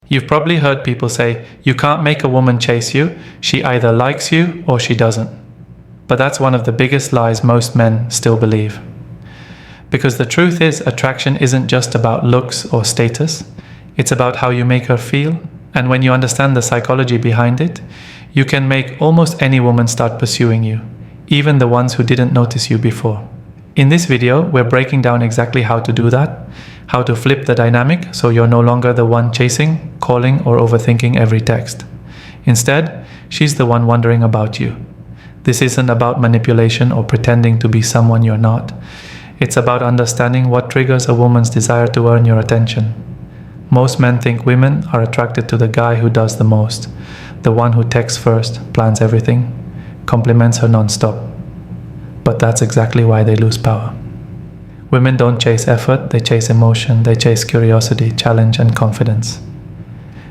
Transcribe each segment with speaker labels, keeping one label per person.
Speaker 1: You've probably heard people say, you can't make a woman chase you, she either likes you or she doesn't. But that's one of the biggest lies most men still believe. Because the truth is, attraction isn't just about looks or status, it's about how you make her feel, and when you understand the psychology behind it, you can make almost any woman start pursuing you, even the ones who didn't notice you before. In this video, we're breaking down exactly how to do that, how to flip the dynamic so you're no longer the one chasing, calling, or overthinking every text. Instead, she's the one wondering about you. This isn't about manipulation or pretending to be someone you're not. It's about understanding what triggers a woman's desire to earn your attention. Most men think women are attracted to the guy who does the most, the one who texts first, plans everything, compliments her non-stop. But that's exactly why they lose power. Women don't chase effort, they chase emotion, they chase curiosity, challenge, and confidence.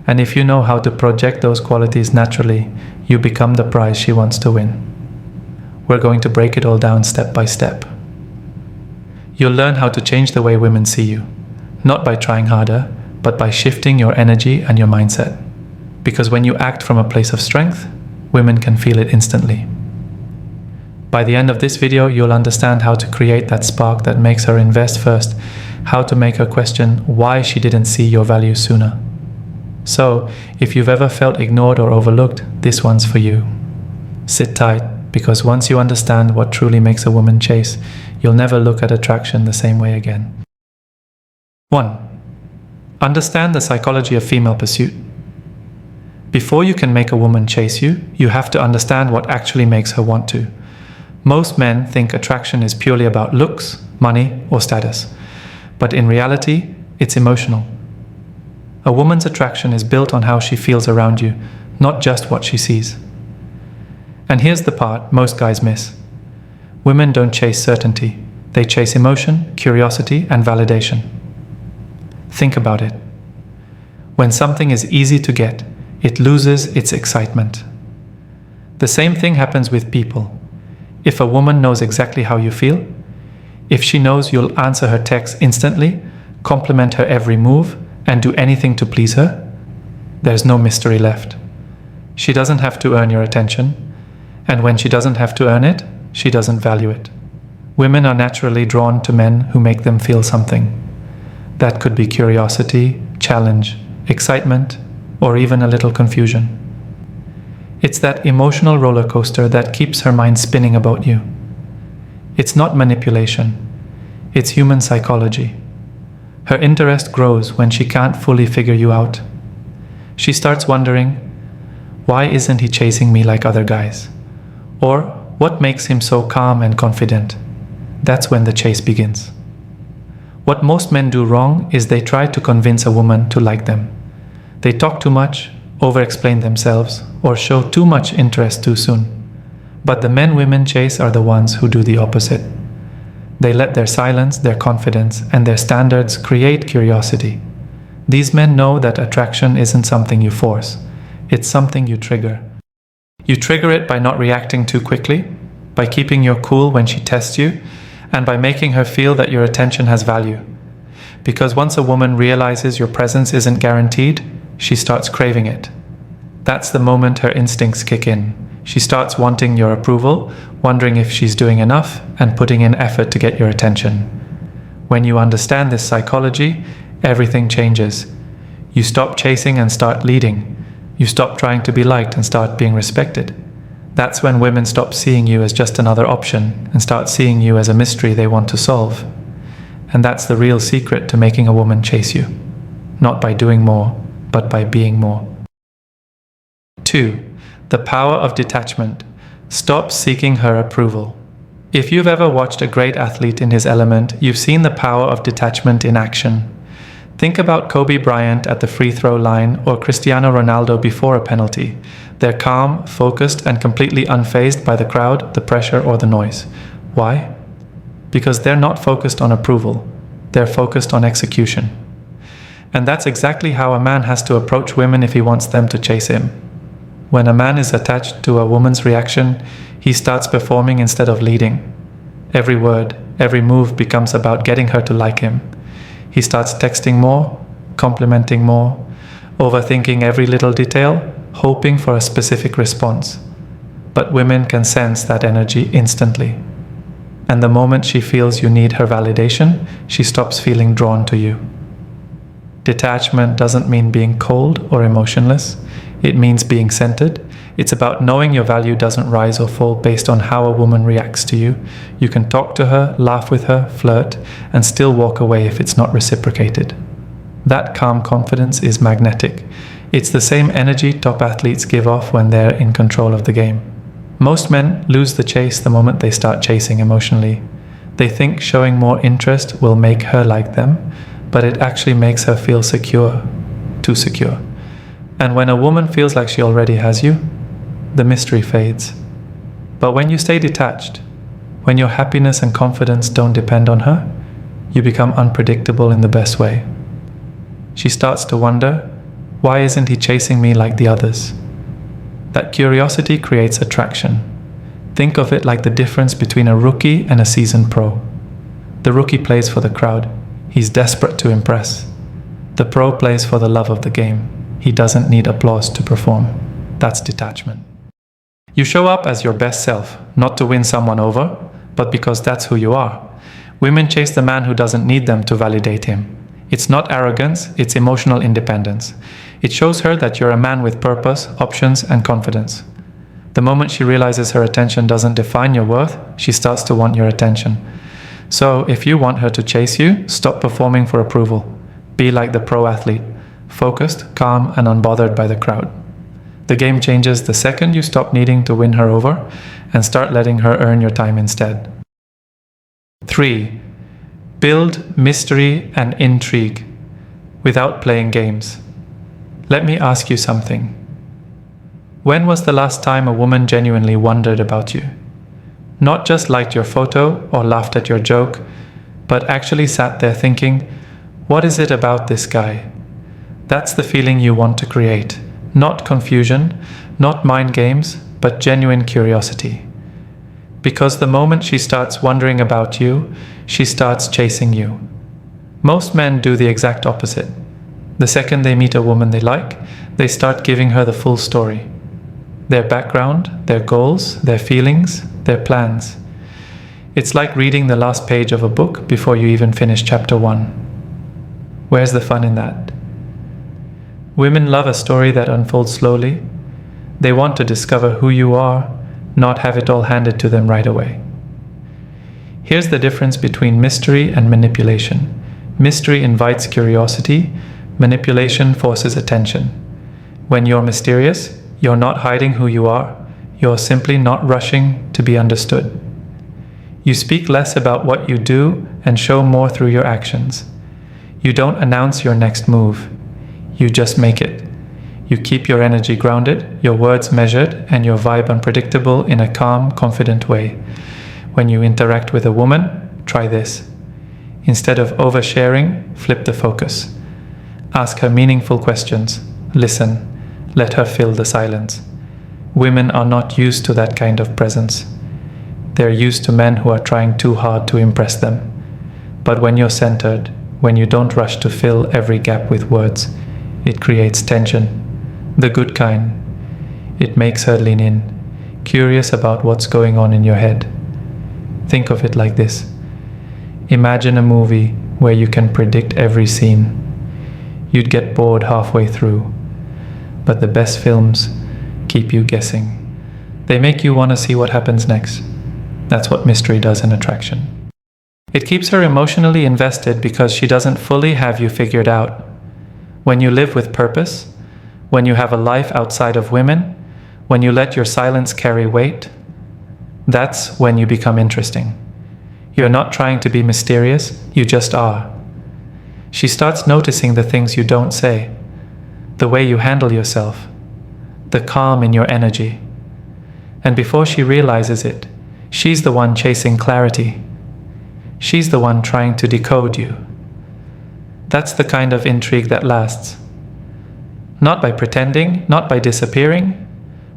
Speaker 1: And if you know how to project those qualities naturally, you become the prize she wants to win. We're going to break it all down step by step. You'll learn how to change the way women see you, not by trying harder, but by shifting your energy and your mindset. Because when you act from a place of strength, women can feel it instantly. By the end of this video, you'll understand how to create that spark that makes her invest first, how to make her question why she didn't see your value sooner. So, if you've ever felt ignored or overlooked, this one's for you. Sit tight, because once you understand what truly makes a woman chase, you'll never look at attraction the same way again. 1. Understand the psychology of female pursuit. Before you can make a woman chase you, you have to understand what actually makes her want to. Most men think attraction is purely about looks, money, or status. But in reality, it's emotional. A woman's attraction is built on how she feels around you, not just what she sees. And here's the part most guys miss. Women don't chase certainty. They chase emotion, curiosity, and validation. Think about it. When something is easy to get, it loses its excitement. The same thing happens with people. If a woman knows exactly how you feel, if she knows you'll answer her text instantly, compliment her every move, and do anything to please her, there's no mystery left. She doesn't have to earn your attention, and when she doesn't have to earn it, she doesn't value it. Women are naturally drawn to men who make them feel something. That could be curiosity, challenge, excitement, or even a little confusion. It's that emotional roller coaster that keeps her mind spinning about you. It's not manipulation. It's human psychology. Her interest grows when she can't fully figure you out. She starts wondering, why isn't he chasing me like other guys? Or, what makes him so calm and confident? That's when the chase begins. What most men do wrong is they try to convince a woman to like them. They talk too much, over-explain themselves, or show too much interest too soon. But the men women chase are the ones who do the opposite. They let their silence, their confidence, and their standards create curiosity. These men know that attraction isn't something you force. It's something you trigger. You trigger it by not reacting too quickly, by keeping your cool when she tests you, and by making her feel that your attention has value. Because once a woman realizes your presence isn't guaranteed, she starts craving it. That's the moment her instincts kick in. She starts wanting your approval, wondering if she's doing enough, and putting in effort to get your attention. When you understand this psychology, everything changes. You stop chasing and start leading. You stop trying to be liked and start being respected. That's when women stop seeing you as just another option and start seeing you as a mystery they want to solve. And that's the real secret to making a woman chase you. Not by doing more, but by being more. 2. The power of detachment. Stop seeking her approval. If you've ever watched a great athlete in his element, you've seen the power of detachment in action. Think about Kobe Bryant at the free throw line or Cristiano Ronaldo before a penalty. They're calm, focused, and completely unfazed by the crowd, the pressure, or the noise. Why? Because they're not focused on approval. They're focused on execution. And that's exactly how a man has to approach women if he wants them to chase him. When a man is attached to a woman's reaction, he starts performing instead of leading. Every word, every move becomes about getting her to like him. He starts texting more, complimenting more, overthinking every little detail, hoping for a specific response. But women can sense that energy instantly. And the moment she feels you need her validation, she stops feeling drawn to you. Detachment doesn't mean being cold or emotionless. It means being centered. It's about knowing your value doesn't rise or fall based on how a woman reacts to you. You can talk to her, laugh with her, flirt, and still walk away if it's not reciprocated. That calm confidence is magnetic. It's the same energy top athletes give off when they're in control of the game. Most men lose the chase the moment they start chasing emotionally. They think showing more interest will make her like them, but it actually makes her feel secure, too secure. And when a woman feels like she already has you, the mystery fades. But when you stay detached, when your happiness and confidence don't depend on her, you become unpredictable in the best way. She starts to wonder, why isn't he chasing me like the others? That curiosity creates attraction. Think of it like the difference between a rookie and a seasoned pro. The rookie plays for the crowd. He's desperate to impress. The pro plays for the love of the game. He doesn't need applause to perform. That's detachment. You show up as your best self, not to win someone over, but because that's who you are. Women chase the man who doesn't need them to validate him. It's not arrogance, it's emotional independence. It shows her that you're a man with purpose, options, and confidence. The moment she realizes her attention doesn't define your worth, she starts to want your attention. So, if you want her to chase you, stop performing for approval. Be like the pro athlete, focused, calm, and unbothered by the crowd. The game changes the second you stop needing to win her over and start letting her earn your time instead. 3. Build mystery and intrigue without playing games. Let me ask you something. When was the last time a woman genuinely wondered about you? Not just liked your photo or laughed at your joke, but actually sat there thinking, what is it about this guy? That's the feeling you want to create. Not confusion, not mind games, but genuine curiosity. Because the moment she starts wondering about you, she starts chasing you. Most men do the exact opposite. The second they meet a woman they like, they start giving her the full story. Their background, their goals, their feelings, their plans. It's like reading the last page of a book before you even finish chapter 1. Where's the fun in that? Women love a story that unfolds slowly. They want to discover who you are, not have it all handed to them right away. Here's the difference between mystery and manipulation. Mystery invites curiosity, manipulation forces attention. When you're mysterious, you're not hiding who you are, you're simply not rushing to be understood. You speak less about what you do and show more through your actions. You don't announce your next move, you just make it. You keep your energy grounded, your words measured, and your vibe unpredictable in a calm, confident way. When you interact with a woman, try this. Instead of oversharing, flip the focus. Ask her meaningful questions. Listen. Let her fill the silence. Women are not used to that kind of presence. They're used to men who are trying too hard to impress them. But when you're centered, when you don't rush to fill every gap with words, it creates tension. The good kind. It makes her lean in, curious about what's going on in your head. Think of it like this. Imagine a movie where you can predict every scene. You'd get bored halfway through. But the best films keep you guessing. They make you want to see what happens next. That's what mystery does in attraction. It keeps her emotionally invested because she doesn't fully have you figured out. When you live with purpose, when you have a life outside of women, when you let your silence carry weight, that's when you become interesting. You're not trying to be mysterious, you just are. She starts noticing the things you don't say, the way you handle yourself, the calm in your energy. And before she realizes it, she's the one chasing clarity. She's the one trying to decode you. That's the kind of intrigue that lasts. Not by pretending, not by disappearing,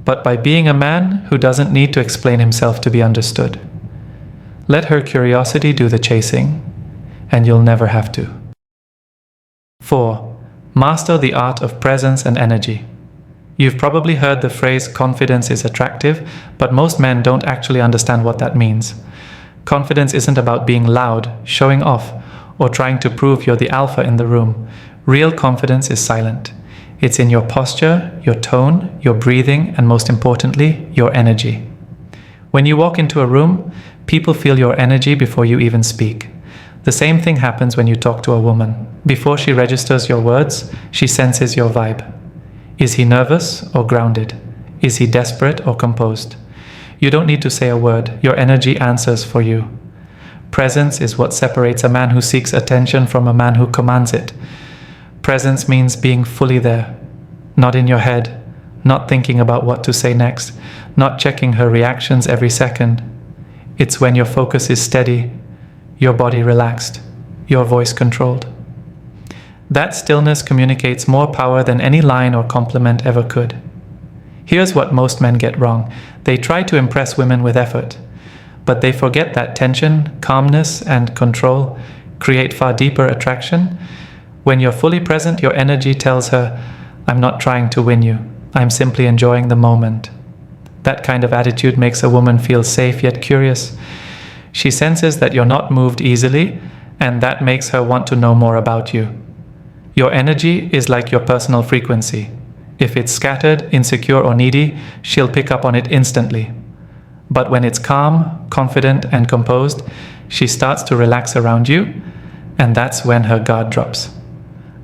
Speaker 1: but by being a man who doesn't need to explain himself to be understood. Let her curiosity do the chasing, and you'll never have to. 4. Master the art of presence and energy. You've probably heard the phrase confidence is attractive, but most men don't actually understand what that means. Confidence isn't about being loud, showing off, or trying to prove you're the alpha in the room. Real confidence is silent. It's in your posture, your tone, your breathing, and most importantly, your energy. When you walk into a room, people feel your energy before you even speak. The same thing happens when you talk to a woman. Before she registers your words, she senses your vibe. Is he nervous or grounded? Is he desperate or composed? You don't need to say a word. Your energy answers for you. Presence is what separates a man who seeks attention from a man who commands it. Presence means being fully there, not in your head, not thinking about what to say next, not checking her reactions every second. It's when your focus is steady, your body relaxed, your voice controlled. That stillness communicates more power than any line or compliment ever could. Here's what most men get wrong. They try to impress women with effort, but they forget that tension, calmness, and control create far deeper attraction. When you're fully present, your energy tells her, I'm not trying to win you. I'm simply enjoying the moment. That kind of attitude makes a woman feel safe yet curious. She senses that you're not moved easily, and that makes her want to know more about you. Your energy is like your personal frequency. If it's scattered, insecure, or needy, she'll pick up on it instantly. But when it's calm, confident, and composed, she starts to relax around you, and that's when her guard drops.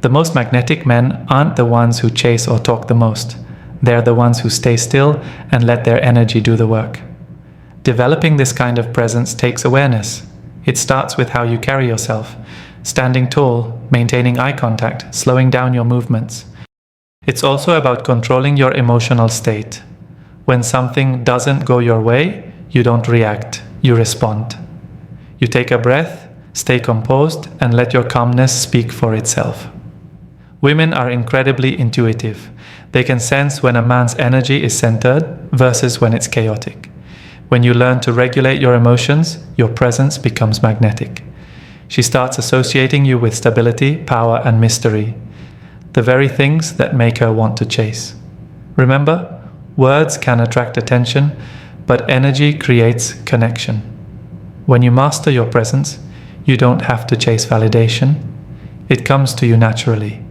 Speaker 1: The most magnetic men aren't the ones who chase or talk the most. They're the ones who stay still and let their energy do the work. Developing this kind of presence takes awareness. It starts with how you carry yourself, standing tall, maintaining eye contact, slowing down your movements. It's also about controlling your emotional state. When something doesn't go your way, you don't react, you respond. You take a breath, stay composed, and let your calmness speak for itself. Women are incredibly intuitive. They can sense when a man's energy is centered versus when it's chaotic. When you learn to regulate your emotions, your presence becomes magnetic. She starts associating you with stability, power, and mystery, the very things that make her want to chase. Remember, words can attract attention, but energy creates connection. When you master your presence, you don't have to chase validation. It comes to you naturally.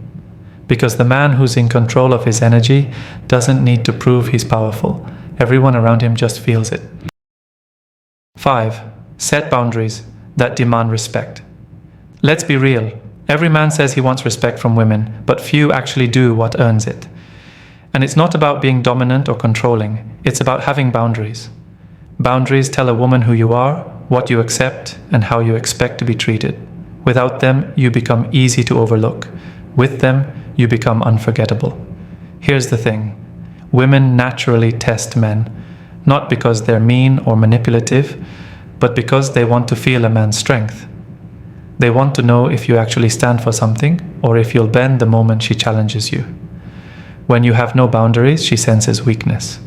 Speaker 1: Because the man who's in control of his energy doesn't need to prove he's powerful. Everyone around him just feels it. 5. Set boundaries that demand respect. Let's be real. Every man says he wants respect from women, but few actually do what earns it. And it's not about being dominant or controlling. It's about having boundaries. Boundaries tell a woman who you are, what you accept, and how you expect to be treated. Without them, you become easy to overlook. With them, you become unforgettable. Here's the thing. Women naturally test men, not because they're mean or manipulative, but because they want to feel a man's strength. They want to know if you actually stand for something or if you'll bend the moment she challenges you. When you have no boundaries, she senses weakness,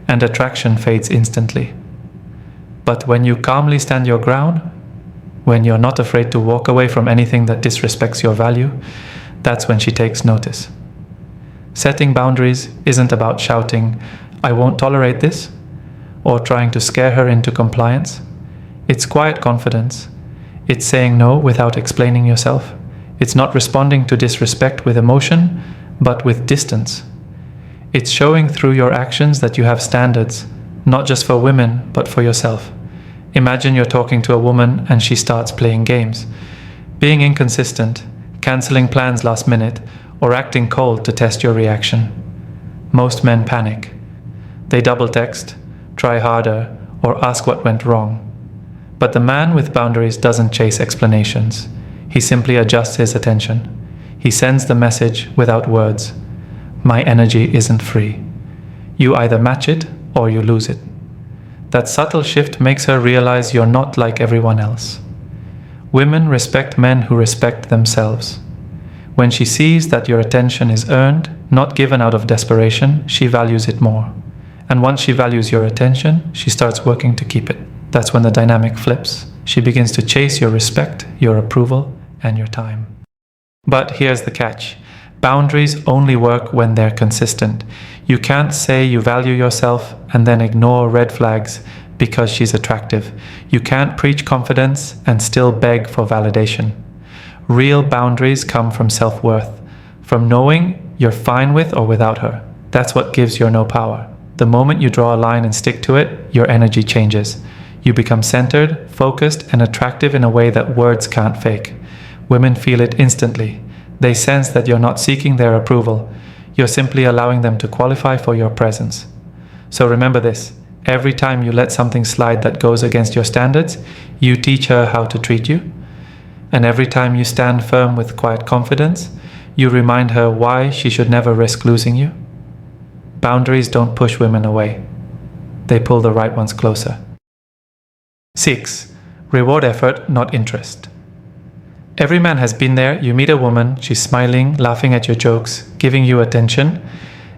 Speaker 1: and attraction fades instantly. But when you calmly stand your ground, when you're not afraid to walk away from anything that disrespects your value, that's when she takes notice. Setting boundaries isn't about shouting, "I won't tolerate this," or trying to scare her into compliance. It's quiet confidence. It's saying no without explaining yourself. It's not responding to disrespect with emotion, but with distance. It's showing through your actions that you have standards, not just for women, but for yourself. Imagine you're talking to a woman and she starts playing games, being inconsistent, canceling plans last minute, or acting cold to test your reaction. Most men panic. They double text, try harder, or ask what went wrong. But the man with boundaries doesn't chase explanations. He simply adjusts his attention. He sends the message without words. My energy isn't free. You either match it or you lose it. That subtle shift makes her realize you're not like everyone else. Women respect men who respect themselves. When she sees that your attention is earned, not given out of desperation, she values it more. And once she values your attention, she starts working to keep it. That's when the dynamic flips. She begins to chase your respect, your approval, and your time. But here's the catch. Boundaries only work when they're consistent. You can't say you value yourself and then ignore red flags because she's attractive. You can't preach confidence and still beg for validation. Real boundaries come from self-worth, from knowing you're fine with or without her. That's what gives your no power. The moment you draw a line and stick to it, your energy changes. You become centered, focused, and attractive in a way that words can't fake. Women feel it instantly. They sense that you're not seeking their approval. You're simply allowing them to qualify for your presence. So remember this. Every time you let something slide that goes against your standards, you teach her how to treat you. And every time you stand firm with quiet confidence, you remind her why she should never risk losing you. Boundaries don't push women away. They pull the right ones closer. 6. Reward effort, not interest. Every man has been there. You meet a woman, she's smiling, laughing at your jokes, giving you attention,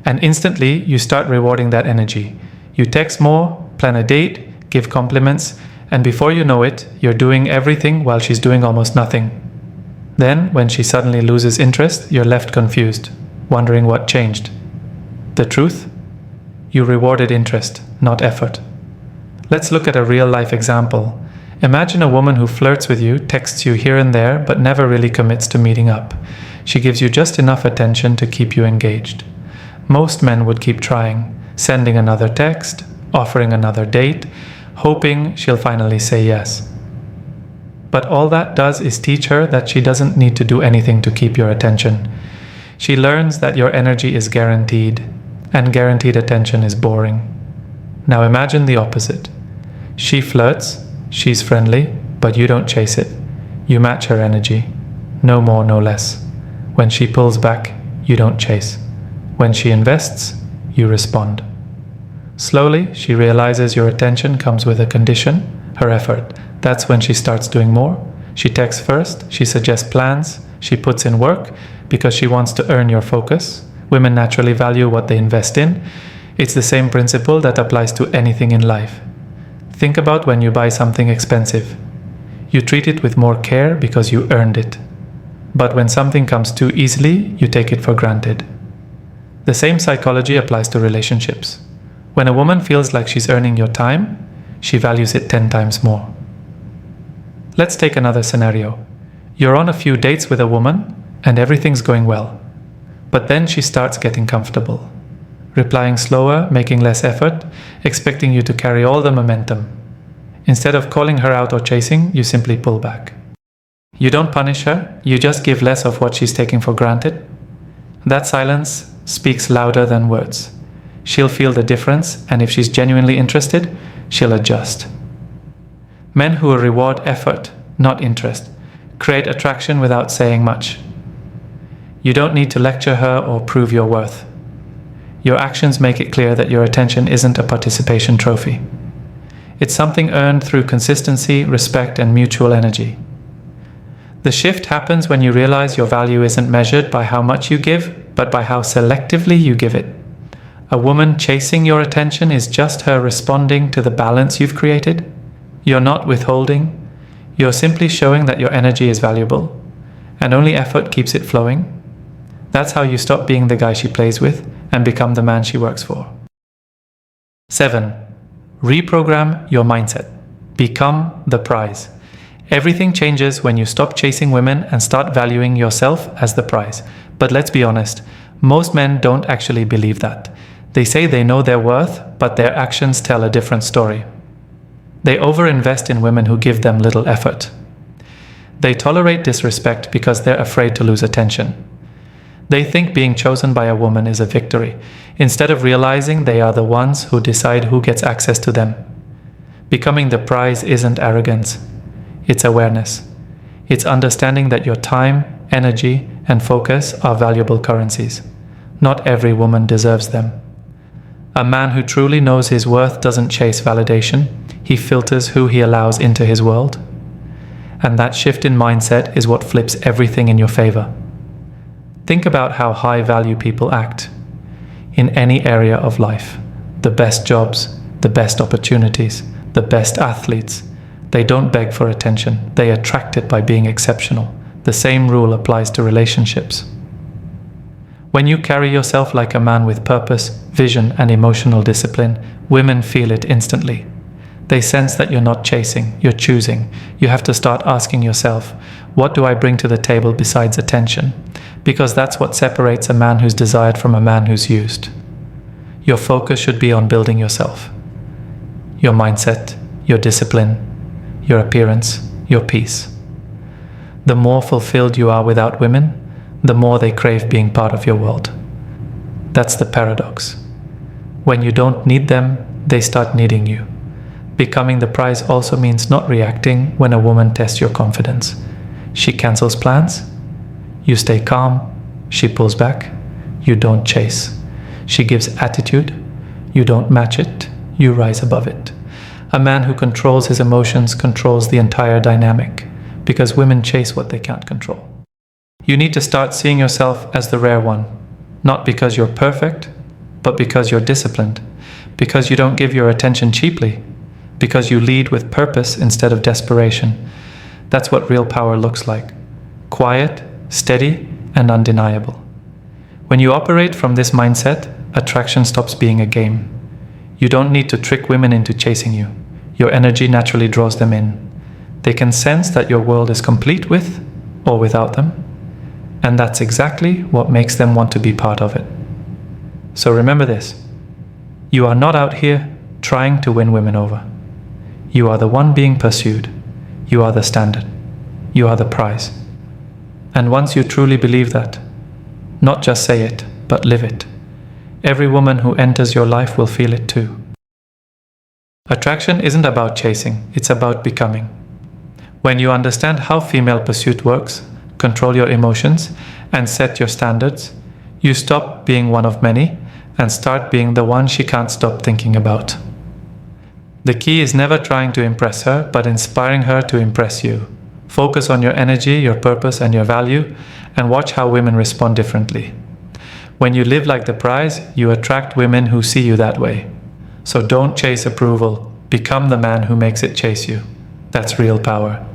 Speaker 1: and instantly you start rewarding that energy. You text more, plan a date, give compliments, and before you know it, you're doing everything while she's doing almost nothing. Then, when she suddenly loses interest, you're left confused, wondering what changed. The truth? You rewarded interest, not effort. Let's look at a real-life example. Imagine a woman who flirts with you, texts you here and there, but never really commits to meeting up. She gives you just enough attention to keep you engaged. Most men would keep trying, sending another text, offering another date, hoping she'll finally say yes. But all that does is teach her that she doesn't need to do anything to keep your attention. She learns that your energy is guaranteed, and guaranteed attention is boring. Now imagine the opposite. She flirts, she's friendly, but you don't chase it. You match her energy. No more, no less. When she pulls back, you don't chase. When she invests, you respond. Slowly, she realizes your attention comes with a condition, her effort. That's when she starts doing more. She texts first, she suggests plans, she puts in work because she wants to earn your focus. Women naturally value what they invest in. It's the same principle that applies to anything in life. Think about when you buy something expensive. You treat it with more care because you earned it. But when something comes too easily, you take it for granted. The same psychology applies to relationships. When a woman feels like she's earning your time, she values it 10 times more. Let's take another scenario. You're on a few dates with a woman and everything's going well. But then she starts getting comfortable, replying slower, making less effort, expecting you to carry all the momentum. Instead of calling her out or chasing, you simply pull back. You don't punish her, you just give less of what she's taking for granted. That silence speaks louder than words. She'll feel the difference, and if she's genuinely interested, she'll adjust. Men who reward effort, not interest, create attraction without saying much. You don't need to lecture her or prove your worth. Your actions make it clear that your attention isn't a participation trophy. It's something earned through consistency, respect, and mutual energy. The shift happens when you realize your value isn't measured by how much you give, but by how selectively you give it. A woman chasing your attention is just her responding to the balance you've created. You're not withholding. You're simply showing that your energy is valuable, and only effort keeps it flowing. That's how you stop being the guy she plays with and become the man she works for. 7. Reprogram your mindset. Become the prize. Everything changes when you stop chasing women and start valuing yourself as the prize. But let's be honest, most men don't actually believe that. They say they know their worth, but their actions tell a different story. They overinvest in women who give them little effort. They tolerate disrespect because they're afraid to lose attention. They think being chosen by a woman is a victory, instead of realizing they are the ones who decide who gets access to them. Becoming the prize isn't arrogance. It's awareness. It's understanding that your time, energy, and focus are valuable currencies. Not every woman deserves them. A man who truly knows his worth doesn't chase validation. He filters who he allows into his world. And that shift in mindset is what flips everything in your favor. Think about how high-value people act in any area of life. The best jobs, the best opportunities, the best athletes. They don't beg for attention. They attract it by being exceptional. The same rule applies to relationships. When you carry yourself like a man with purpose, vision, and emotional discipline, women feel it instantly. They sense that you're not chasing, you're choosing. You have to start asking yourself, what do I bring to the table besides attention? Because that's what separates a man who's desired from a man who's used. Your focus should be on building yourself. Your mindset, your discipline, your appearance, your peace. The more fulfilled you are without women, the more they crave being part of your world. That's the paradox. When you don't need them, they start needing you. Becoming the prize also means not reacting when a woman tests your confidence. She cancels plans. You stay calm. She pulls back. You don't chase. She gives attitude. You don't match it. You rise above it. A man who controls his emotions controls the entire dynamic, because women chase what they can't control. You need to start seeing yourself as the rare one, not because you're perfect, but because you're disciplined, because you don't give your attention cheaply, because you lead with purpose instead of desperation. That's what real power looks like. Quiet, steady, and undeniable. When you operate from this mindset, attraction stops being a game. You don't need to trick women into chasing you. Your energy naturally draws them in. They can sense that your world is complete with or without them, and that's exactly what makes them want to be part of it. So remember this. You are not out here trying to win women over. You are the one being pursued. You are the standard. You are the prize. And once you truly believe that, not just say it, but live it, every woman who enters your life will feel it too. Attraction isn't about chasing, it's about becoming. When you understand how female pursuit works, control your emotions, and set your standards, you stop being one of many and start being the one she can't stop thinking about. The key is never trying to impress her, but inspiring her to impress you. Focus on your energy, your purpose, and your value, and watch how women respond differently. When you live like the prize, you attract women who see you that way. So don't chase approval. Become the man who makes it chase you. That's real power.